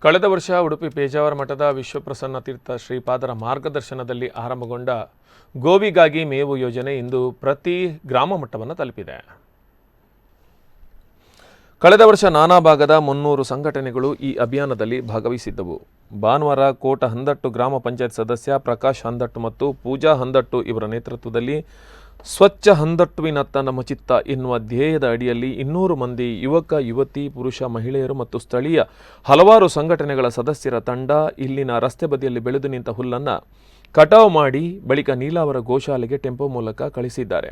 ಕಳೆದ ವರ್ಷ ಉಡುಪಿ ಪೇಜಾವರ ಮಠದ ವಿಶ್ವಪ್ರಸನ್ನ ತೀರ್ಥ ಶ್ರೀಪಾದರ ಮಾರ್ಗದರ್ಶನದಲ್ಲಿ ಆರಂಭಗೊಂಡ ಗೋವಿಗಾಗಿ ಮೇವು ಯೋಜನೆ ಇಂದು ಪ್ರತಿ ಗ್ರಾಮ ಮಟ್ಟವನ್ನು ತಲುಪಿದೆ. ಕಳೆದ ವರ್ಷ ನಾನಾ ಭಾಗದ 300 ಸಂಘಟನೆಗಳು ಈ ಅಭಿಯಾನದಲ್ಲಿ ಭಾಗವಹಿಸಿದ್ದವು. ಭಾನುವಾರ ಕೋಟ ಹಂದಟ್ಟು ಗ್ರಾಮ ಪಂಚಾಯತ್ ಸದಸ್ಯ ಪ್ರಕಾಶ್ ಹಂದಟ್ಟು ಮತ್ತು ಪೂಜಾ ಹಂದಟ್ಟು ಇವರ ನೇತೃತ್ವದಲ್ಲಿ ಸ್ವಚ್ಛ ಹಂದಟ್ಟುವಿನತ್ತ ನಮ್ಮ ಚಿತ್ತ ಎನ್ನುವ ಧ್ಯೇಯದ ಅಡಿಯಲ್ಲಿ 200 ಮಂದಿ ಯುವಕ ಯುವತಿ ಪುರುಷ ಮಹಿಳೆಯರು ಮತ್ತು ಸ್ಥಳೀಯ ಹಲವಾರು ಸಂಘಟನೆಗಳ ಸದಸ್ಯರ ತಂಡ ಇಲ್ಲಿನ ರಸ್ತೆ ಬದಿಯಲ್ಲಿ ಬೆಳೆದು ನಿಂತ ಹುಲ್ಲನ್ನು ಕಟಾವು ಮಾಡಿ ಬಳಿಕ ನೀಲಾವರ ಗೋಶಾಲೆಗೆ ಟೆಂಪೋ ಮೂಲಕ ಕಳಿಸಿದ್ದಾರೆ.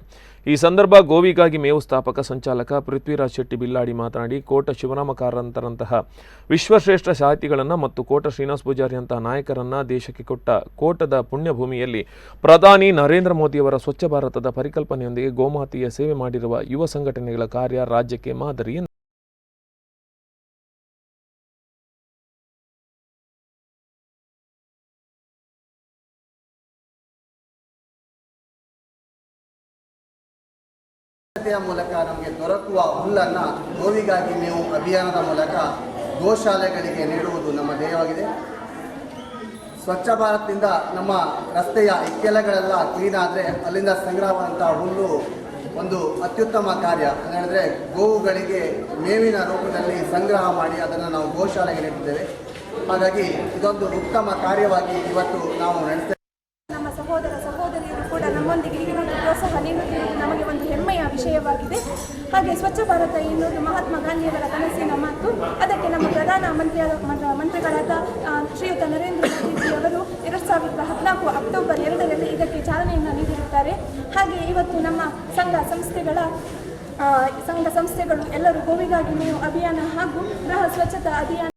ಈ ಸಂದರ್ಭ ಗೋವಿಗಾಗಿ ಮೇವು ಸ್ಥಾಪಕ ಸಂಚಾಲಕ ಪೃಥ್ವಿರಾಜ್ ಶೆಟ್ಟಿ ಬಿಲ್ಲಾಡಿ ಮಾತನಾಡಿ, ಕೋಟ ಶಿವರಾಮ ಕಾರಂತರಂತಹ ವಿಶ್ವಶ್ರೇಷ್ಠ ಸಾಹಿತಿಗಳನ್ನು ಮತ್ತು ಕೋಟ ಶ್ರೀನಿವಾಸ ಪೂಜಾರಿಯಂತಹ ನಾಯಕರನ್ನ ದೇಶಕ್ಕೆ ಕೊಟ್ಟ ಕೋಟದ ಪುಣ್ಯಭೂಮಿಯಲ್ಲಿ ಪ್ರಧಾನಿ ನರೇಂದ್ರ ಮೋದಿಯವರ ಸ್ವಚ್ಛ ಭಾರತದ ಪರಿಕಲ್ಪನೆಯೊಂದಿಗೆ ಗೋಮಾತೆಯ ಸೇವೆ ಮಾಡಿರುವ ಯುವ ಸಂಘಟನೆಗಳ ಕಾರ್ಯ ರಾಜ್ಯಕ್ಕೆ ಮಾದರಿ. ಮೂಲಕ ನಮಗೆ ದೊರಕುವ ಹುಲ್ಲನ್ನು ಗೋವಿಗಾಗಿ ಮೇವು ಅಭಿಯಾನದ ಮೂಲಕ ಗೋಶಾಲೆಗಳಿಗೆ ನೀಡುವುದು ನಮ್ಮ ಧ್ಯೇಯವಾಗಿದೆ. ಸ್ವಚ್ಛ ಭಾರತದಿಂದ ನಮ್ಮ ರಸ್ತೆಯ ಇಕ್ಕೆಲಗಳೆಲ್ಲ ಕ್ಲೀನ್ ಆದರೆ ಅಲ್ಲಿಂದ ಸಂಗ್ರಹವಾದಂಥ ಹುಲ್ಲು ಒಂದು ಅತ್ಯುತ್ತಮ ಕಾರ್ಯ. ಹೇಳಿದ್ರೆ ಗೋವುಗಳಿಗೆ ಮೇವಿನ ರೂಪದಲ್ಲಿ ಸಂಗ್ರಹ ಮಾಡಿ ಅದನ್ನು ನಾವು ಗೋಶಾಲೆಗೆ ನೀಡುತ್ತೇವೆ. ಹಾಗಾಗಿ ಇದೊಂದು ಉತ್ತಮ ಕಾರ್ಯವಾಗಿ ಇವತ್ತು ನಾವು ನಡೆಸ್ತೇವೆ. ನಮ್ಮ ಸಹೋದರ ಸಹೋದರಿಯರು ಕೂಡ ನಮ್ಮೊಂದಿಗೆ ಈ ರೀತಿ ಪ್ರೋತ್ಸಾಹ ನೀಡುತ್ತಿರುವುದು ನಮಗೆ ಒಂದು ಹೆಮ್ಮೆಯ ವಿಷಯವಾಗಿದೆ. ಹಾಗೆ ಸ್ವಚ್ಛ ಭಾರತ ಎನ್ನುವುದು ಮಹಾತ್ಮ ಗಾಂಧಿಯವರ ಕನಸಿನ ಮಾತು. ಅದಕ್ಕೆ ನಮ್ಮ ಪ್ರಧಾನ ಮಂತ್ರಿಗಳಾದ ಶ್ರೀಯುತ ನರೇಂದ್ರ ಮೋದಿಜಿಯವರು 2014 ಅಕ್ಟೋಬರ್ 2ರಲ್ಲಿ ಇದಕ್ಕೆ ಚಾಲನೆಯನ್ನು ನೀಡಿರುತ್ತಾರೆ. ಹಾಗೆ ಇವತ್ತು ನಮ್ಮ ಸಂಘ ಸಂಸ್ಥೆಗಳು ಎಲ್ಲರೂ ಗೋವಿಗಾಗಿ ಮೇವು ಅಭಿಯಾನ ಹಾಗೂ ಗೃಹ ಸ್ವಚ್ಛತಾ ಅಭಿಯಾನ